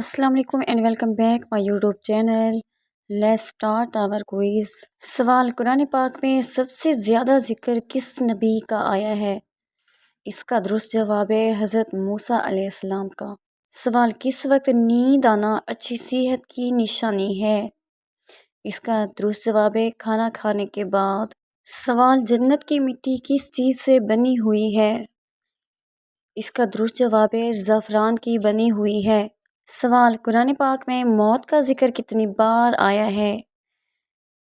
السلام علیکم and welcome back my YouTube channel. Let's start our quiz. سوال: قرآن پاک میں سب سے زیادہ ذکر کس نبی کا آیا ہے؟ اس کا درست جواب ہے حضرت موسیٰ علیہ السلام کا. سوال: کس وقت نیند آنا اچھی صحت کی نشانی ہے؟ اس کا درست جواب ہے کھانا کھانے کے بعد. سوال: جنت کی مٹی کس چیز سے بنی ہوئی ہے؟ اس کا درست جواب ہے زعفران کی بنی ہوئی ہے. سوال: قرآن پاک میں موت کا ذکر کتنی بار آیا ہے؟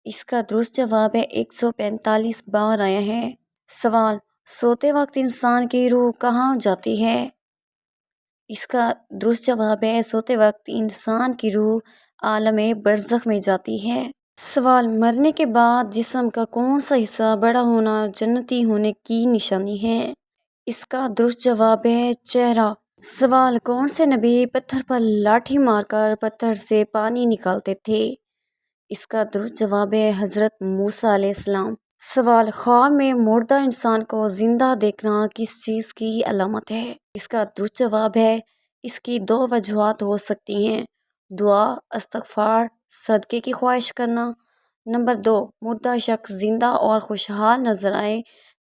اس کا درست جواب ہے 145 بار آیا ہے. سوال: سوتے وقت انسان کی روح کہاں جاتی ہے؟ اس کا درست جواب ہے سوتے وقت انسان کی روح عالم برزخ میں جاتی ہے. سوال: مرنے کے بعد جسم کا کون سا حصہ بڑا ہونا جنتی ہونے کی نشانی ہے؟ اس کا درست جواب ہے چہرہ. سوال: کون سے نبی پتھر پر لاٹھی مار کر پتھر سے پانی نکالتے تھے؟ اس کا درست جواب ہے حضرت موسیٰ علیہ السلام. سوال: خواب میں مردہ انسان کو زندہ دیکھنا کس چیز کی علامت ہے؟ اس کا درست جواب ہے اس کی 2 وجوہات ہو سکتی ہیں: دعا، استغفار، صدقے کی خواہش کرنا. نمبر 2، مردہ شخص زندہ اور خوشحال نظر آئے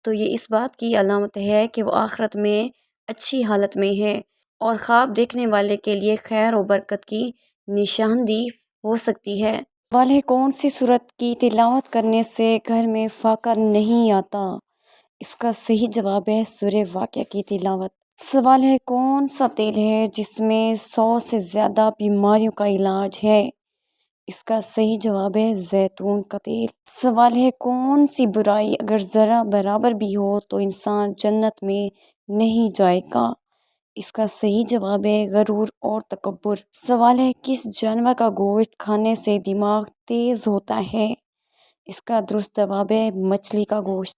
تو یہ اس بات کی علامت ہے کہ وہ آخرت میں اچھی حالت میں ہے اور خواب دیکھنے والے کے لیے خیر و برکت کی نشاندہی ہو سکتی ہے. سوال ہے: کون سی سورت کی تلاوت کرنے سے گھر میں فاقہ نہیں آتا؟ اس کا صحیح جواب ہے سورہ واقعہ کی تلاوت. سوال ہے: کون سا تیل ہے جس میں 100 سے زیادہ بیماریوں کا علاج ہے؟ اس کا صحیح جواب ہے زیتون کا تیل. سوال ہے: کون سی برائی اگر ذرہ برابر بھی ہو تو انسان جنت میں نہیں جائے گا؟ اس کا صحیح جواب ہے غرور اور تکبر. سوال ہے: کس جانور کا گوشت کھانے سے دماغ تیز ہوتا ہے؟ اس کا درست جواب ہے مچھلی کا گوشت.